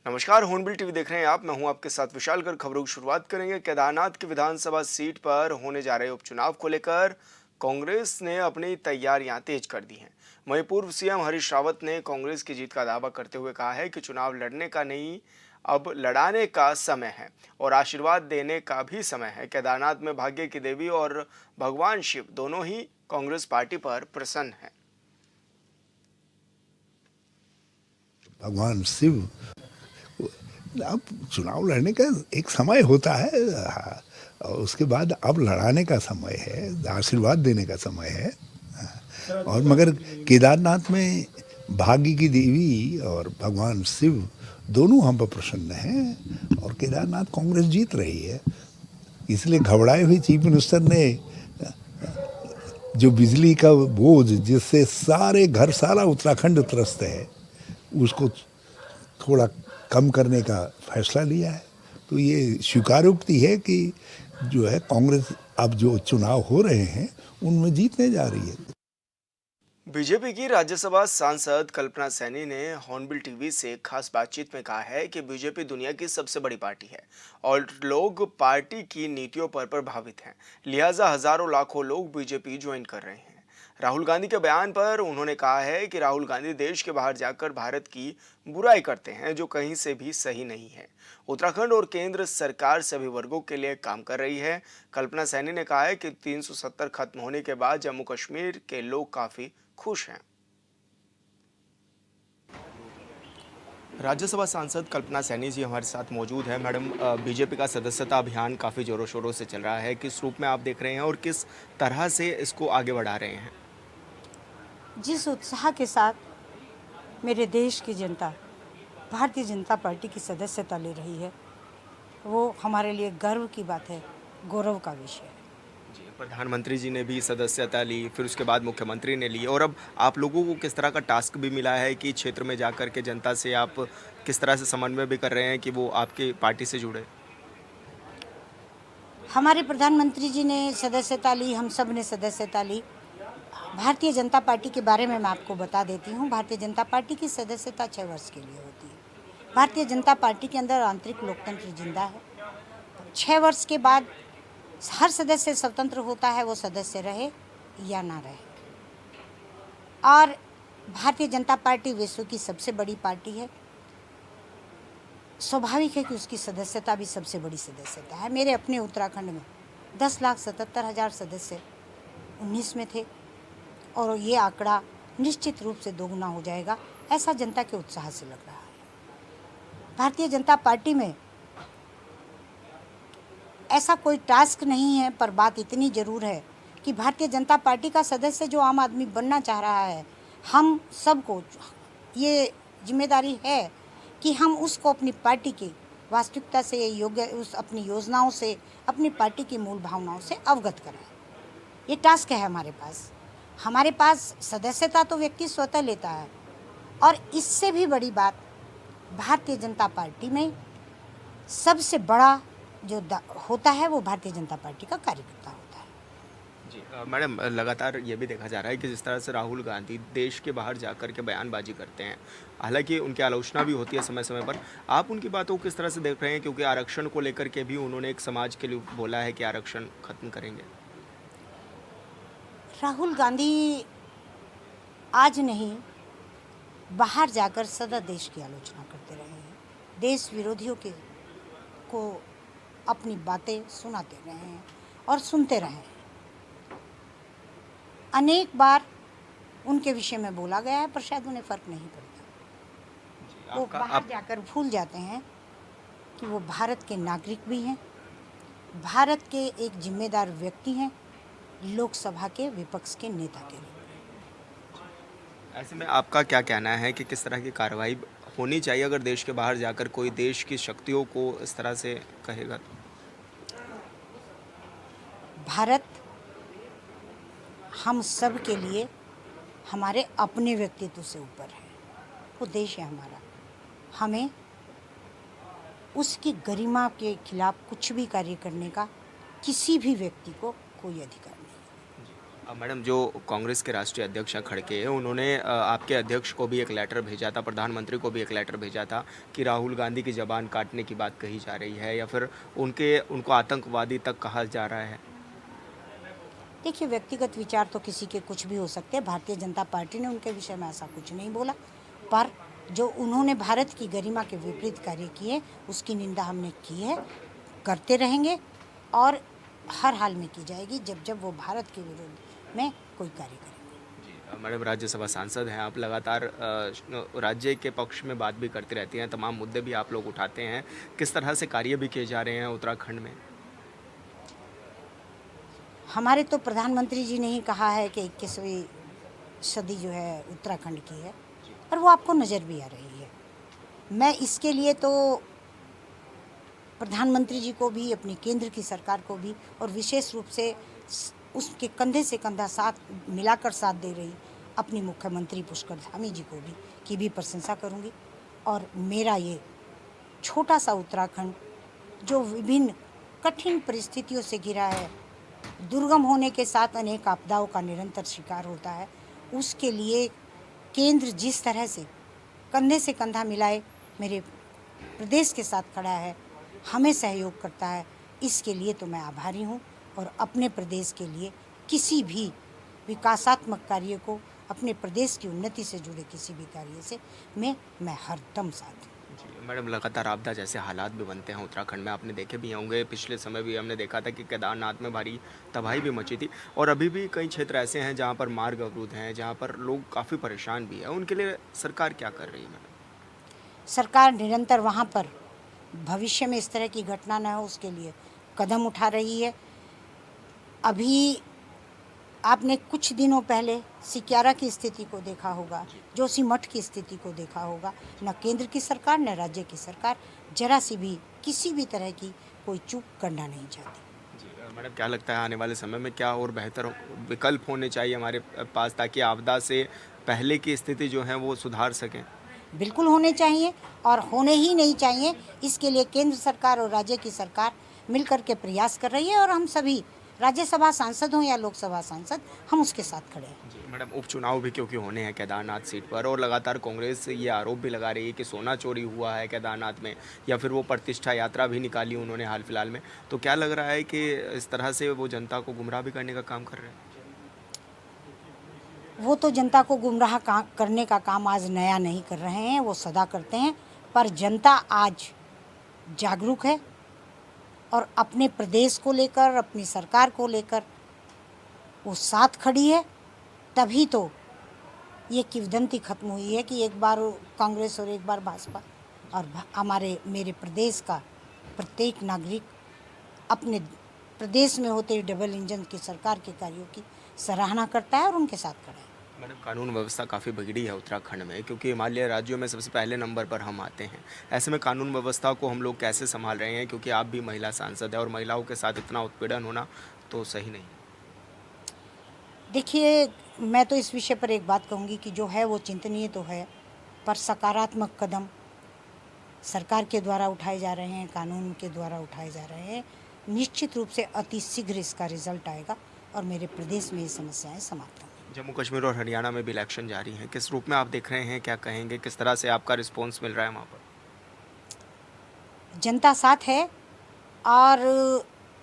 नमस्कार, hornbill TV देख रहे हैं आप। मैं हूं आपके साथ विशाल। कर खबरों की शुरुआत करेंगे। केदारनाथ की विधानसभा सीट पर होने जा रहे उपचुनाव को लेकर कांग्रेस ने अपनी तैयारियां तेज कर दी हैं। वहीं पूर्व सीएम हरीश रावत ने कांग्रेस की जीत का दावा करते हुए कहा है कि चुनाव लड़ने का नहीं, अब लड़ाने का समय है और आशीर्वाद देने का भी समय है। केदारनाथ में भाग्य की देवी और भगवान शिव दोनों ही कांग्रेस पार्टी पर प्रसन्न हैं। भगवान शिव, अब चुनाव लड़ने का एक समय होता है। और उसके बाद अब लड़ाने का समय है, आशीर्वाद देने का समय है। और मगर केदारनाथ में भाग्य की देवी और भगवान शिव दोनों हम पर प्रसन्न हैं और केदारनाथ कांग्रेस जीत रही है। इसलिए घबराए हुए चीफ मिनिस्टर ने जो बिजली का बोझ जिससे सारे घर, सारा उत्तराखंड त्रस्त है, उसको थोड़ा कम करने का फैसला लिया है। तो ये स्वीकारोक्ति है कि जो है कांग्रेस अब जो चुनाव हो रहे हैं उनमें जीतने जा रही है। बीजेपी की राज्यसभा सांसद कल्पना सैनी ने हॉर्नबिल टीवी से खास बातचीत में कहा है कि बीजेपी दुनिया की सबसे बड़ी पार्टी है और लोग पार्टी की नीतियों पर प्रभावित हैं। लिहाजा हजारों लाखों लोग बीजेपी ज्वाइन कर रहे हैं। राहुल गांधी के बयान पर उन्होंने कहा है कि राहुल गांधी देश के बाहर जाकर भारत की बुराई करते हैं, जो कहीं से भी सही नहीं है। उत्तराखंड और केंद्र सरकार सभी वर्गों के लिए काम कर रही है। कल्पना सैनी ने कहा है कि 370 खत्म होने के बाद जम्मू कश्मीर के लोग काफी खुश हैं। राज्यसभा सांसद कल्पना सैनी जी हमारे साथ मौजूद है। मैडम, बीजेपी का सदस्यता अभियान काफ़ी ज़ोरों शोरों से चल रहा है। किस रूप में आप देख रहे हैं और किस तरह से इसको आगे बढ़ा रहे हैं? जिस उत्साह के साथ मेरे देश की जनता भारतीय जनता पार्टी की सदस्यता ले रही है, वो हमारे लिए गर्व की बात है, गौरव का विषय है। जी, प्रधानमंत्री जी ने भी सदस्यता ली, फिर उसके बाद मुख्यमंत्री ने ली, और अब आप लोगों को किस तरह का टास्क भी मिला है कि क्षेत्र में जाकर के जनता से आप किस तरह से समन्वय भी कर रहे हैं कि वो आपकी पार्टी से जुड़े? हमारे प्रधानमंत्री जी ने सदस्यता ली, हम सब ने सदस्यता ली। भारतीय जनता पार्टी के बारे में मैं आपको बता देती हूँ। भारतीय जनता पार्टी की सदस्यता 6 वर्ष के लिए होती है। भारतीय जनता पार्टी के अंदर आंतरिक लोकतंत्र जिंदा है। 6 वर्ष के बाद हर सदस्य स्वतंत्र होता है, वो सदस्य रहे या ना रहे। और भारतीय जनता पार्टी विश्व की सबसे बड़ी पार्टी है। स्वाभाविक है कि उसकी सदस्यता भी सबसे बड़ी सदस्यता है। मेरे अपने उत्तराखंड में 10,77,000 सदस्य 19 में थे और ये आंकड़ा निश्चित रूप से दोगुना हो जाएगा, ऐसा जनता के उत्साह से लग रहा है। भारतीय जनता पार्टी में ऐसा कोई टास्क नहीं है, पर बात इतनी ज़रूर है कि भारतीय जनता पार्टी का सदस्य जो आम आदमी बनना चाह रहा है, हम सबको ये जिम्मेदारी है कि हम उसको अपनी पार्टी की वास्तविकता से योग्य, उस अपनी योजनाओं से, अपनी पार्टी की मूल भावनाओं से अवगत कराएं। ये टास्क है हमारे पास। हमारे पास सदस्यता तो व्यक्ति स्वतः लेता है, और इससे भी बड़ी बात, भारतीय जनता पार्टी में सबसे बड़ा जो होता है वो भारतीय जनता पार्टी का कार्यकर्ता होता है। जी, मैडम, लगातार ये भी देखा जा रहा है कि जिस तरह से राहुल गांधी देश के बाहर जाकर के बयानबाजी करते हैं, हालांकि उनकी आलोचना भी होती है समय समय पर, आप उनकी बातों को किस तरह से देख रहे हैं? क्योंकि आरक्षण को लेकर के भी उन्होंने एक समाज के लिए बोला है कि आरक्षण खत्म करेंगे। राहुल गांधी आज नहीं, बाहर जाकर सदा देश की आलोचना करते रहे हैं। देश विरोधियों के को अपनी बातें सुनाते रहे हैं और सुनते रहे हैं। अनेक बार उनके विषय में बोला गया है, पर शायद उन्हें फर्क नहीं पड़ता। वो बाहर जाकर भूल जाते हैं कि वो भारत के नागरिक भी हैं, भारत के एक जिम्मेदार व्यक्ति हैं, लोकसभा के विपक्ष के नेता के रूप में। ऐसे में आपका क्या कहना है कि किस तरह की कार्रवाई होनी चाहिए अगर देश के बाहर जाकर कोई देश की शक्तियों को इस तरह से कहेगा तो? भारत हम सब के लिए हमारे अपने व्यक्तित्व से ऊपर है। वो देश है हमारा। हमें उसकी गरिमा के खिलाफ कुछ भी कार्य करने का किसी भी व्यक्ति को कोई अधिकार नहीं। मैडम, जो कांग्रेस के राष्ट्रीय अध्यक्ष हैं खड़गे, उन्होंने आपके अध्यक्ष को भी एक लेटर भेजा था, प्रधानमंत्री को भी एक लेटर भेजा था कि राहुल गांधी की ज़बान काटने की बात कही जा रही है या फिर उनको आतंकवादी तक कहा जा रहा है। देखिए, व्यक्तिगत विचार तो किसी के कुछ भी हो सकते हैं। भारतीय जनता पार्टी ने उनके विषय में ऐसा कुछ नहीं बोला, पर जो उन्होंने भारत की गरिमा के विपरीत कार्य किए, उसकी निंदा हमने की है, करते रहेंगे और हर हाल में की जाएगी जब जब वो भारत के विरुद्ध में कोई कार्य करेंगे। जी, मैडम, राज्यसभा सांसद हैं आप, लगातार राज्य के पक्ष में बात भी करती रहती हैं, तमाम मुद्दे भी आप लोग उठाते हैं। किस तरह से कार्य भी किए जा रहे हैं उत्तराखंड में? हमारे तो प्रधानमंत्री जी ने ही कहा है कि 21वीं सदी जो है उत्तराखंड की है, और वो आपको नज़र भी आ रही है। मैं इसके लिए तो प्रधानमंत्री जी को भी, अपनी केंद्र की सरकार को भी, और विशेष रूप से उसके कंधे से कंधा साथ मिलाकर साथ दे रही अपनी मुख्यमंत्री पुष्कर धामी जी को भी की भी प्रशंसा करूंगी। और मेरा ये छोटा सा उत्तराखंड जो विभिन्न कठिन परिस्थितियों से घिरा है, दुर्गम होने के साथ अनेक आपदाओं का निरंतर शिकार होता है, उसके लिए केंद्र जिस तरह से कंधे से कंधा मिलाए मेरे प्रदेश के साथ खड़ा है, हमें सहयोग करता है, इसके लिए तो मैं आभारी हूँ। और अपने प्रदेश के लिए किसी भी विकासात्मक कार्य को, अपने प्रदेश की उन्नति से जुड़े किसी भी कार्य से मैं हरदम साथ हूँ। जी, मैडम, लगातार आपदा जैसे हालात भी बनते हैं उत्तराखंड में, आपने देखे भी होंगे। पिछले समय भी हमने देखा था कि केदारनाथ में भारी तबाही भी मची थी और अभी भी कई क्षेत्र ऐसे हैं जहां पर मार्ग अवरुद्ध हैं, जहां पर लोग काफ़ी परेशान भी हैं। उनके लिए सरकार क्या कर रही है मैडम? सरकार निरंतर वहाँ पर भविष्य में इस तरह की घटना न हो उसके लिए कदम उठा रही है। अभी आपने कुछ दिनों पहले सिक्यारा की स्थिति को देखा होगा, जोशीमठ की स्थिति को देखा होगा। न केंद्र की सरकार न राज्य की सरकार जरा सी भी किसी भी तरह की कोई चूक करना नहीं चाहती। जी, मैडम, क्या लगता है आने वाले समय में क्या और बेहतर विकल्प होने चाहिए हमारे पास, ताकि आपदा से पहले की स्थिति जो है वो सुधार सकें? बिल्कुल होने चाहिए, और होने ही नहीं चाहिए। इसके लिए केंद्र सरकार और राज्य की सरकार मिलकर के प्रयास कर रही है, और हम सभी राज्यसभा सांसद हों या लोकसभा सांसद, हम उसके साथ खड़े हैं। जी, मैडम, उपचुनाव भी क्योंकि होने हैं केदारनाथ सीट पर और लगातार कांग्रेस ये आरोप भी लगा रही है कि सोना चोरी हुआ है केदारनाथ में, या फिर वो प्रतिष्ठा यात्रा भी निकाली उन्होंने हाल फिलहाल में। तो क्या लग रहा है कि इस तरह से वो जनता को गुमराह भी करने का काम कर रहे हैं? वो तो जनता को गुमराह करने का काम आज नया नहीं कर रहे हैं, वो सदा करते हैं। पर जनता आज जागरूक है और अपने प्रदेश को लेकर, अपनी सरकार को लेकर वो साथ खड़ी है। तभी तो ये किंवदंती खत्म हुई है कि एक बार कांग्रेस और एक बार भाजपा, और मेरे प्रदेश का प्रत्येक नागरिक अपने प्रदेश में होते डबल इंजन की सरकार के कार्यों की सराहना करता है और उनके साथ खड़ा है। मैडम, कानून व्यवस्था काफ़ी बिगड़ी है उत्तराखंड में, क्योंकि हिमालय राज्यों में सबसे पहले नंबर पर हम आते हैं। ऐसे में कानून व्यवस्था को हम लोग कैसे संभाल रहे हैं, क्योंकि आप भी महिला सांसद हैं और महिलाओं के साथ इतना उत्पीड़न होना तो सही नहीं। देखिए, मैं तो इस विषय पर एक बात कहूँगी कि जो है वो चिंतनीय तो है, पर सकारात्मक कदम सरकार के द्वारा उठाए जा रहे हैं, कानून के द्वारा उठाए जा रहे हैं। निश्चित रूप से अति शीघ्र इसका रिजल्ट आएगा और मेरे प्रदेश में ये समस्याएं समाप्त होंगी। जम्मू कश्मीर और हरियाणा में भी इलेक्शन जारी हैं, किस रूप में आप देख रहे हैं, क्या कहेंगे, किस तरह से आपका रिस्पॉन्स मिल रहा है वहाँ पर? जनता साथ है, और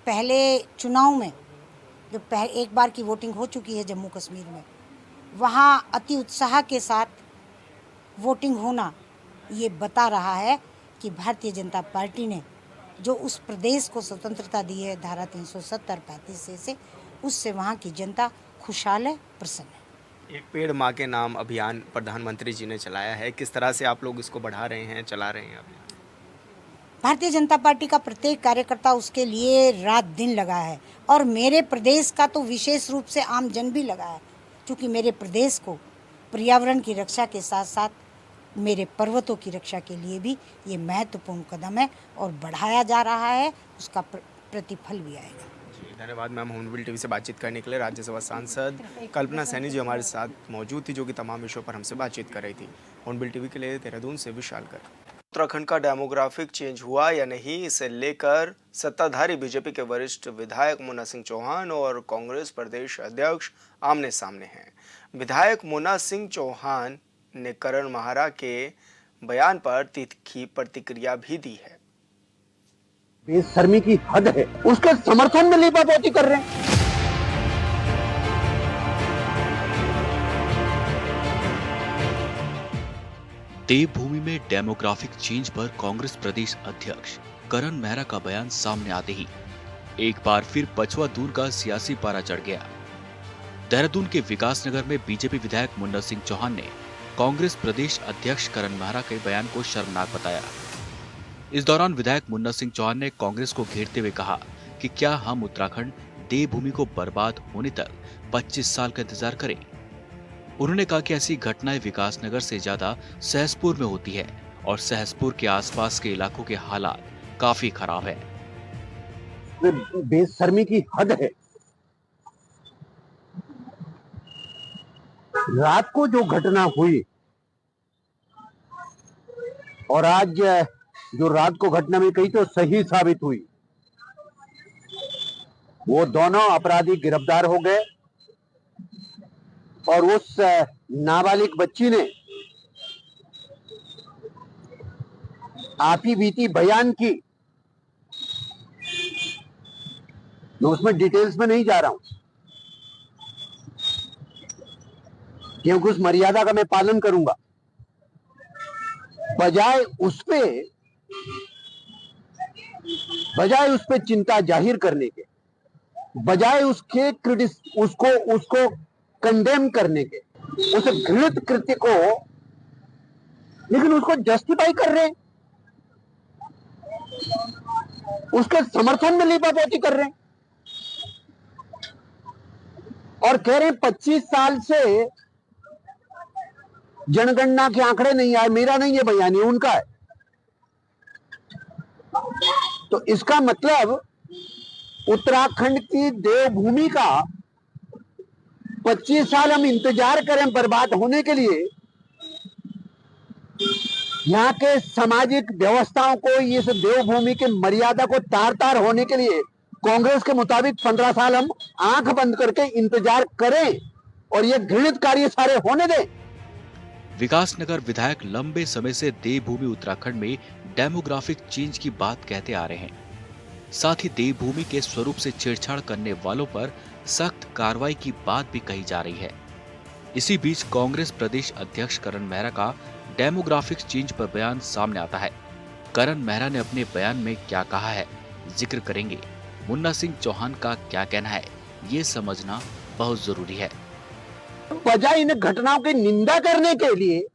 पहले चुनाव में जो एक बार की वोटिंग हो चुकी है जम्मू कश्मीर में, वहाँ अति उत्साह के साथ वोटिंग होना ये बता रहा है कि भारतीय जनता पार्टी ने जो उस प्रदेश को स्वतंत्रता दी है धारा 370-35 से उससे वहाँ की जनता खुशहाल है, प्रसन्न है। एक पेड़ माँ के नाम अभियान प्रधानमंत्री जी ने चलाया है, किस तरह से आप लोग इसको बढ़ा रहे हैं, चला रहे हैं अभियान? भारतीय जनता पार्टी का प्रत्येक कार्यकर्ता उसके लिए रात दिन लगा है, और मेरे प्रदेश का तो विशेष रूप से आम जन भी लगा है, क्योंकि मेरे प्रदेश को पर्यावरण की रक्षा के साथ साथ मेरे पर्वतों की रक्षा के लिए भी ये महत्वपूर्ण कदम है और बढ़ाया जा रहा है, उसका प्रतिफल भी आएगा। जी, धन्यवाद मैम। हॉर्नबिल टीवी से बातचीत करने के लिए राज्यसभा सांसद कल्पना सैनी जी हमारे साथ मौजूद थी, जो कि तमाम विषयों पर हमसे बातचीत कर रही थी। हॉर्नबिल टीवी के लिए देहरादून से विशाल कर। उत्तराखंड का डेमोग्राफिक चेंज हुआ या नहीं, इसे लेकर सत्ताधारी बीजेपी के वरिष्ठ विधायक मुन्ना सिंह चौहान और कांग्रेस प्रदेश अध्यक्ष आमने सामने हैं। विधायक मुन्ना सिंह चौहान ने करण माहरा के बयान पर तीखी प्रतिक्रिया भी दी है। बेशर्मी की हद है, उसके समर्थन में लीपापोती कर रहे हैं। देवभूमि में डेमोग्राफिक चेंज पर कांग्रेस प्रदेश अध्यक्ष करण मेहरा का बयान सामने आते ही एक बार फिर पछुआ दूर का सियासी पारा चढ़ गया। देहरादून के विकासनगर में बीजेपी विधायक मुन्ना सिंह चौहान ने कांग्रेस प्रदेश अध्यक्ष करण मेहरा के बयान को शर्मनाक बताया। इस दौरान विधायक मुन्ना सिंह चौहान ने कांग्रेस को घेरते हुए कहा कि क्या हम उत्तराखंड देवभूमि को बर्बाद होने तक 25 साल का इंतजार करें। उन्होंने कहा कि ऐसी घटनाएं विकासनगर से ज्यादा सहसपुर में होती है और सहसपुर के आसपास के इलाकों के हालात काफी खराब है। बेशर्मी की हद है। रात को जो घटना हुई और आज जो रात को घटना में कही तो सही साबित हुई, वो दोनों अपराधी गिरफ्तार हो गए और उस नाबालिग बच्ची ने आपी बीती बयान की। मैं उसमें डिटेल्स में नहीं जा रहा हूं क्योंकि उस मर्यादा का मैं पालन करूंगा। बजाय उस पे चिंता जाहिर करने के, बजाय उसको कंडेम करने के, उस घृणित कृत्य को, लेकिन उसको जस्टिफाई कर रहे हैं, उसके समर्थन में लीपापोती कर रहे हैं और कह रहे हैं 25 साल से जनगणना के आंकड़े नहीं आए। मेरा नहीं है बयान, ये उनका है। तो इसका मतलब उत्तराखंड की देवभूमि का 25 साल हम इंतजार करें बर्बाद होने के लिए। यहाँ के सामाजिक व्यवस्थाओं को, इस देवभूमि के मर्यादा को तार तार होने के लिए कांग्रेस के मुताबिक 15 साल हम आंख बंद करके इंतजार करें और ये घृणित कार्य सारे होने दें। विकासनगर विधायक लंबे समय से देवभूमि उत्तराखंड में डेमोग्राफिक चेंज की बात कहते आ रहे हैं। साथ ही देवभूमि के स्वरूप से छेड़छाड़ करने वालों पर सख्त कार्रवाई की बात भी कही जा रही है। इसी बीच कांग्रेस प्रदेश अध्यक्ष करण मेहरा का डेमोग्राफिक चेंज पर बयान सामने आता है। करण मेहरा ने अपने बयान में क्या कहा है, जिक्र करेंगे। मुन्ना सिंह चौहान का क्या कहना है, ये समझना बहुत जरूरी है। बजाय इन घटनाओं की निंदा करने के लिए,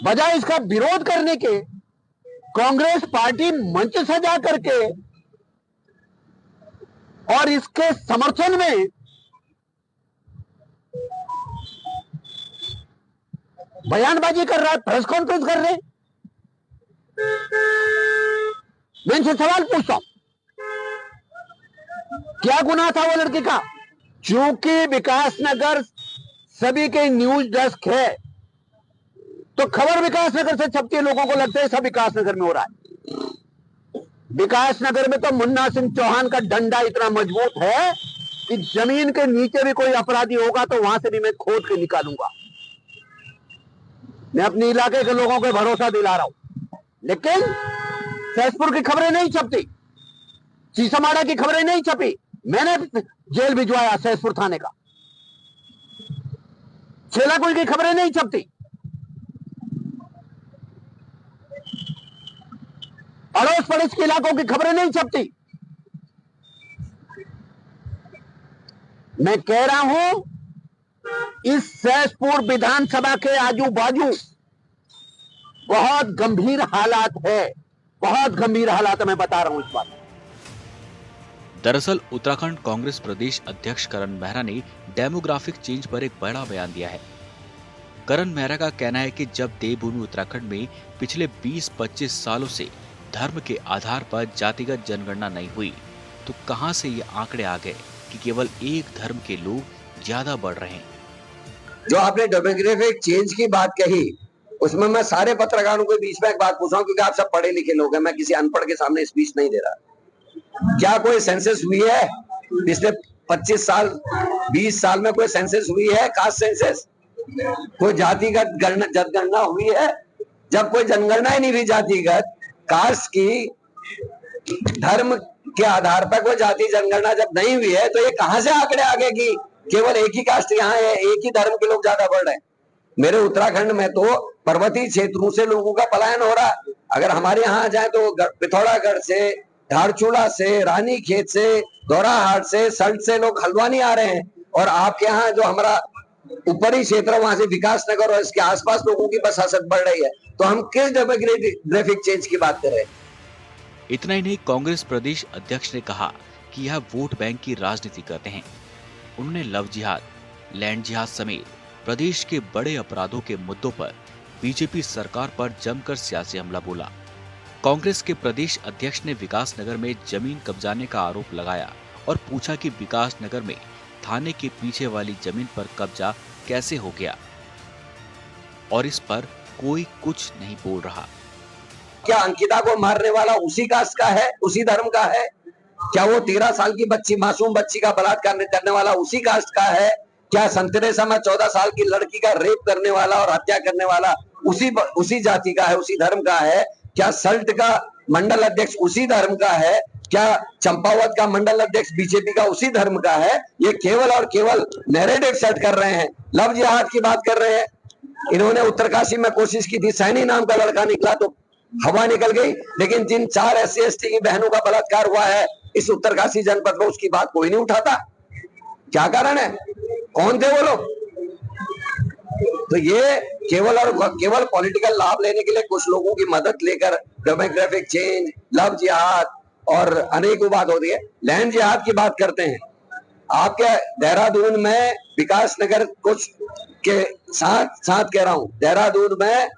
बजाय इसका विरोध करने के, कांग्रेस पार्टी मंच सजा करके और इसके समर्थन में बयानबाजी कर रहा है, प्रेस कॉन्फ्रेंस कर रहे हैं। मैं इनसे सवाल पूछता हूं, क्या गुनाह था वो लड़की का? चूंकि विकासनगर सभी के न्यूज डेस्क है तो खबर विकासनगर से छपती है, लोगों को लगता है सब विकासनगर में हो रहा है। विकासनगर में तो मुन्ना सिंह चौहान का डंडा इतना मजबूत है कि जमीन के नीचे भी कोई अपराधी होगा तो वहां से भी मैं खोद के निकालूंगा। मैं अपने इलाके के लोगों को भरोसा दिला रहा हूं। लेकिन सहसपुर की खबरें नहीं छपती, सीसामाड़ा की खबरें नहीं छपी। मैंने जेल भिजवाया सहसपुर थाने का। छेलाकुल की खबरें नहीं छपती, अड़ोस पड़ोस के इलाकों की खबरें नहीं छपती। मैं कह रहा हूं इस सहसपुर विधानसभा के आजू बाजू बहुत गंभीर हालात है, बहुत गंभीर हालात। मैं बता रहा हूं इस बात। दरअसल उत्तराखंड कांग्रेस प्रदेश अध्यक्ष करण मेहरा ने डेमोग्राफिक चेंज पर एक बड़ा बयान दिया है। करण मेहरा का कहना है कि जब देवभूमि उत्तराखंड में पिछले 20-25 सालों से धर्म के आधार पर जातिगत जनगणना नहीं हुई, तो कहां से ये आंकड़े आ गए कि केवल एक धर्म के लोग ज्यादा बढ़ रहे हैं। जो आपने डेमोग्राफिक चेंज की बात कही, उसमें मैं सारे पत्रकारों के बीच में एक बात पूछ रहा हूं, क्योंकि आप सब पढ़े लिखे लोग हैं, मैं किसी अनपढ़ के सामने स्पीच नहीं दे रहा। क्या कोई सेंसस हुई है पिछले 25 साल 20 साल में? कोई सेंसस हुई है? Caste census? कोई जातिगत जनगणना हुई है? जब कोई जनगणना ही नहीं हुई जातिगत, कास्ट की, धर्म के आधार पर कोई जाति जनगणना जब नहीं हुई है, तो ये कहां से आंकड़े आ गए कि केवल एक ही कास्ट यहाँ है, एक ही धर्म के लोग ज्यादा बढ़ रहे हैं? मेरे उत्तराखंड में तो पर्वतीय क्षेत्रों से लोगों का पलायन हो रहा है। अगर हमारे यहाँ आ जाए तो पिथौरागढ़ से, धारचूला से, रानीखेत से, दोराहाट से, सल्ट से लोग हल्द्वानी आ रहे हैं। और आपके यहाँ जो हमारा ऊपरी क्षेत्र है, वहां से विकास नगर और इसके आसपास लोगों की बसासत बढ़ रही है। तो हम किस डेमोग्राफिक चेंज की बात कर रहे हैं? इतना ही नहीं, कांग्रेस प्रदेश अध्यक्ष ने कहा कि यह वोट बैंक की राजनीति करते हैं। उन्होंने लव जिहाद, लैंड जिहाद समेत प्रदेश के बड़े अपराधों के मुद्दों पर बीजेपी सरकार पर जमकर सियासी हमला बोला। कांग्रेस के प्रदेश अध्यक्ष ने विकास नगर में जमीन कब्जाने का आरोप लगाया और पूछा कि विकास नगर में थाने के पीछे वाली जमीन पर कब्जा कैसे हो गया, और इस पर कोई कुछ नहीं बोल रहा। क्या अंकिता को मारने वाला उसी कास्ट का है, उसी धर्म का है? क्या वो 13 साल की बच्ची, मासूम बच्ची का बलात्कार करने वाला उसी कास्ट का है? क्या संतरेसा में 14 साल की लड़की का रेप करने वाला और हत्या करने वाला उसी जाति का है, उसी धर्म का है? क्या सल्ट का मंडल अध्यक्ष उसी धर्म का है? क्या चंपावत का मंडल अध्यक्ष बीजेपी का उसी धर्म का है? ये केवल और केवल नैरेटिव सेट कर रहे हैं, लव जिहाद की बात कर रहे हैं। इन्होंने उत्तरकाशी में कोशिश की थी, सैनी नाम का लड़का निकला तो हवा निकल गई, लेकिन जिन 4 SC/ST की बहनों का बलात्कार हुआ है इस उत्तरकाशी जनपद में, उसकी बात कोई नहीं उठाता। क्या कारण है? कौन थे वो लोग? तो ये केवल और केवल पॉलिटिकल लाभ लेने के लिए कुछ लोगों की मदद लेकर डेमोग्राफिक चेंज, लव जिहाद और अनेकों बात होती है। लैंड जिहाद की बात करते हैं। आपके देहरादून में विकास नगर कुछ के साथ कह रहा हूं, देहरादून में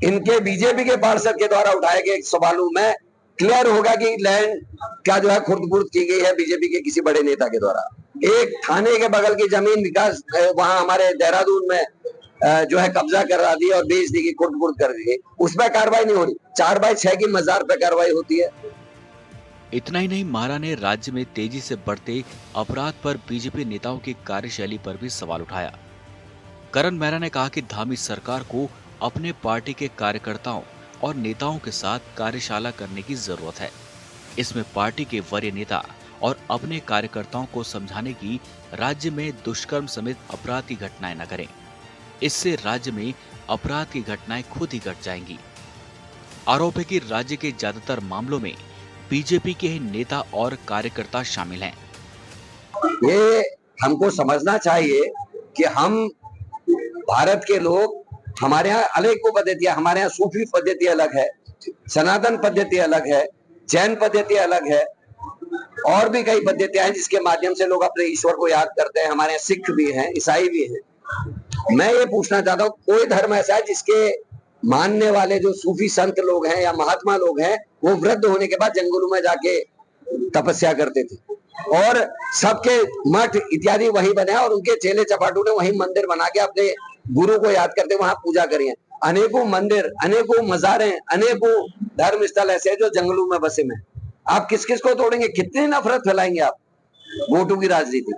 इनके बीजेपी के पार्षद के द्वारा उठाए गए सवालों में क्लियर होगा कि लैंड क्या जो है खुर्द-बुर्द की गई है बीजेपी के किसी बड़े नेता के द्वारा। एक थाने के बगल की जमीन विकास वहां हमारे देहरादून में जो है कब्जा करा दी और बेच दी गई, खुर्द-बुर्द कर दी गई, उसमें कार्रवाई नहीं हो रही। 4/6 की मजार पे कार्रवाई होती है। इतना ही नहीं, मारा ने राज्य में तेजी से बढ़ते अपराध पर बीजेपी नेताओं की कार्यशैली पर भी सवाल उठाया। करण मेहरा ने कहा कि धामी सरकार को अपने पार्टी के कार्यकर्ताओं और नेताओं के साथ कार्यशाला करने की जरूरत है। इसमें पार्टी के वरीय नेता और अपने कार्यकर्ताओं को समझाने की राज्य में दुष्कर्म समेत अपराध की घटनाएं न करें। इससे राज्य में अपराध की घटनाएं खुद ही घट जाएंगी। आरोप है कि राज्य के ज्यादातर मामलों में बीजेपी के ही नेता और कार्यकर्ता शामिल हैं। ये हमको समझना चाहिए कि हम भारत के लोग, हमारे यहाँ अनेकों पद्धतियां, हमारे यहाँ सूफी पद्धति अलग है, सनातन पद्धति अलग है, जैन पद्धति अलग है, और भी कई पद्धतियां हैं जिसके माध्यम से लोग अपने ईश्वर को याद करते हैं। हमारे यहाँ सिख भी हैं, ईसाई भी हैं। मैं ये पूछना चाहता हूँ, कोई धर्म ऐसा है जिसके मानने वाले जो सूफी संत लोग हैं या महात्मा लोग हैं, वो वृद्ध होने के बाद जंगलों में जाके तपस्या करते थे और सबके मठ इत्यादि वहीं बने और उनके चेले चपाटू ने वहीं मंदिर बना के अपने गुरु को याद करते वहां पूजा करी है। अनेकों मंदिर, अनेकों मजारें, अनेकों धर्म स्थल ऐसे हैं जो जंगलों में बसे में। आप किस किस को तोड़ेंगे? कितनी नफरत फैलाएंगे आप? वोटों की राजनीति।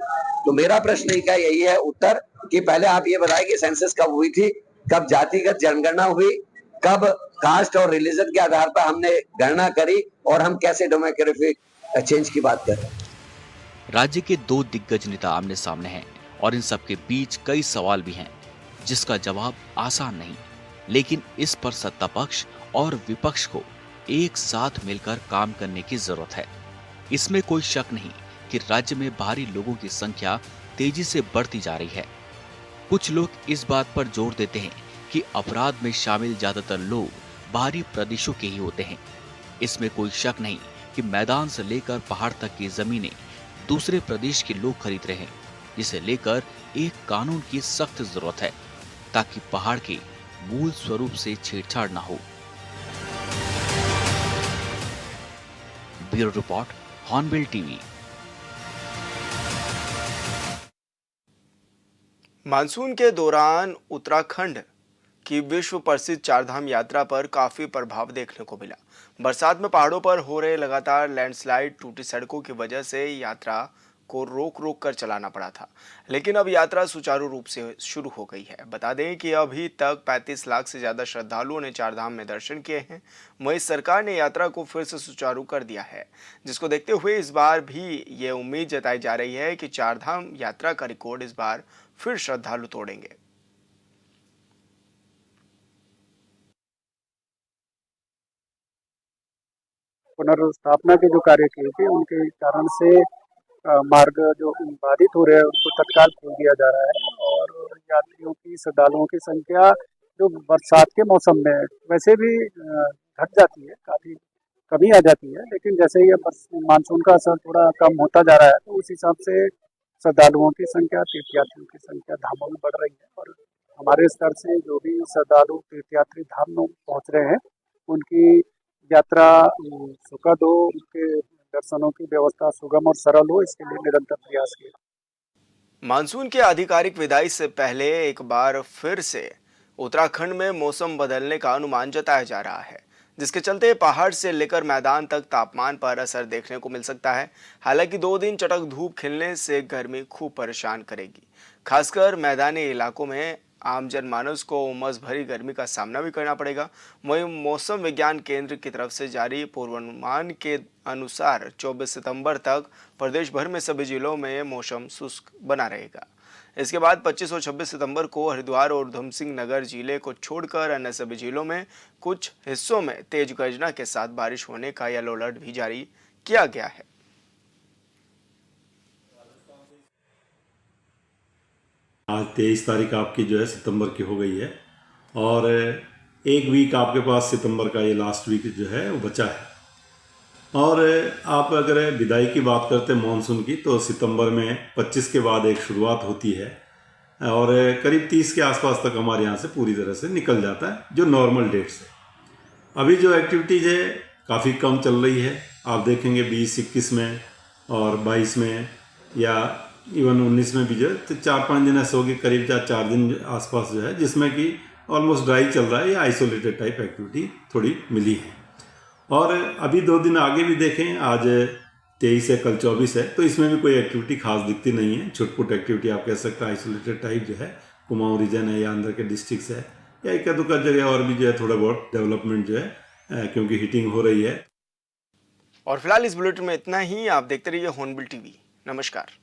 तो मेरा प्रश्न का यही है उत्तर कि पहले आप ये बताएं कि सेंसस कब हुई थी, कब जातिगत जनगणना हुई, कब कास्ट और रिलीजन के आधार पर हमने गणना करी, और हम कैसे डेमोग्राफिक चेंज की बात कर रहे हैं। राज्य के 2 दिग्गज नेता आमने सामने हैं और इन सबके बीच कई सवाल भी हैं जिसका जवाब आसान नहीं, लेकिन इस पर सत्ता पक्ष और विपक्ष को एक साथ मिलकर काम करने की जरूरत है। इसमें कोई शक नहीं कि राज्य में बाहरी लोगों की संख्या तेजी से बढ़ती जा रही है। कुछ लोग इस बात पर जोर देते हैं कि अपराध में शामिल ज्यादातर लोग बाहरी प्रदेशों के ही होते हैं। इसमें कोई शक नहीं कि मैदान से लेकर पहाड़ तक की जमीनें दूसरे प्रदेश के लोग खरीद रहे हैं, जिसे लेकर एक कानून की सख्त जरूरत है ताकि पहाड़ के मूल स्वरूप से छेड़छाड़ न हो। Bureau report, hornbill TV. Monsoon के दौरान उत्तराखंड की विश्व प्रसिद्ध चारधाम यात्रा पर काफी प्रभाव देखने को मिला। बरसात में पहाड़ों पर हो रहे लगातार लैंडस्लाइड, टूटी सड़कों की वजह से यात्रा को रोक रोक कर चलाना पड़ा था, लेकिन अब यात्रा सुचारू रूप से शुरू हो गई है। बता दें कि अभी तक 35 लाख से ज्यादा श्रद्धालुओं ने चारधाम में दर्शन किए हैं। वहीं सरकार ने यात्रा को फिर से सुचारू कर दिया है, जिसको देखते हुए इस बार भी ये उम्मीद जताई जा रही है कि चारधाम यात्रा का रिकॉर्ड इस बार फिर श्रद्धालु तोड़ेंगे। पुनर्स्थापना के जो कार्य किए थे उनके कारण से मार्ग जो बाधित हो रहे हैं उनको तत्काल खोल दिया जा रहा है और यात्रियों की, श्रद्धालुओं की संख्या जो बरसात के मौसम में वैसे भी घट जाती है, काफ़ी कमी आ जाती है, लेकिन जैसे ही अब मानसून का असर थोड़ा कम होता जा रहा है तो उस हिसाब से श्रद्धालुओं की संख्या, तीर्थयात्रियों की संख्या धामों में बढ़ रही है और हमारे स्तर से जो भी श्रद्धालु तीर्थयात्री धाम में पहुँच रहे हैं उनकी यात्रा सुखद हो, उनके दर्शनों की व्यवस्था सुगम और सरल हो, इसके लिए निरंतर प्रयास किए। मानसून के आधिकारिक विदाई से पहले एक बार फिर से उत्तराखंड में मौसम बदलने का अनुमान जताया जा रहा है, जिसके चलते पहाड़ से लेकर मैदान तक तापमान पर असर देखने को मिल सकता है। हालांकि 2 दिन चटक धूप खिलने से गर्मी खूब परेशान करेगी, खासकर मैदानी इलाकों में आम जनमानस को उमस भरी गर्मी का सामना भी करना पड़ेगा। वहीं मौसम विज्ञान केंद्र की तरफ से जारी पूर्वानुमान के अनुसार 24 सितंबर तक प्रदेश भर में सभी जिलों में मौसम शुष्क बना रहेगा। इसके बाद 25 और 26 सितंबर को हरिद्वार और उधमसिंह नगर जिले को छोड़कर अन्य सभी जिलों में कुछ हिस्सों में तेज गर्जना के साथ बारिश होने का येलो अलर्ट भी जारी किया गया है। आज 23 तारीख आपकी जो है सितंबर की हो गई है और एक वीक आपके पास सितंबर का ये लास्ट वीक जो है वो बचा है। और आप अगर विदाई की बात करते हैं मानसून की तो सितंबर में 25 के बाद एक शुरुआत होती है और करीब 30 के आसपास तक हमारे यहाँ से पूरी तरह से निकल जाता है जो नॉर्मल डेट्स है। अभी जो एक्टिविटीज़ है काफ़ी कम चल रही है, आप देखेंगे 20-21 में और 22 में या इवन 19 में भी जो है तो 4-5 दिन ऐसे हो गए, करीब 4 दिन आसपास जो है जिसमें कि ऑलमोस्ट ड्राई चल रहा है या आइसोलेटेड टाइप एक्टिविटी थोड़ी मिली है। और अभी 2 दिन आगे भी देखें, आज 23 है, कल 24 है, तो इसमें भी कोई एक्टिविटी खास दिखती नहीं है। छुटपुट एक्टिविटी आप कह सकते हैं, आइसोलेटेड टाइप जो है कुमाऊं रीजन है या अंदर के डिस्ट्रिक्ट्स है या एक दुका जगह और भी जो है थोड़ा बहुत डेवलपमेंट जो है क्योंकि हीटिंग हो रही है। और फिलहाल इस बुलेटिन में इतना ही। आप देखते रहिए हॉर्नबिल टीवी। नमस्कार।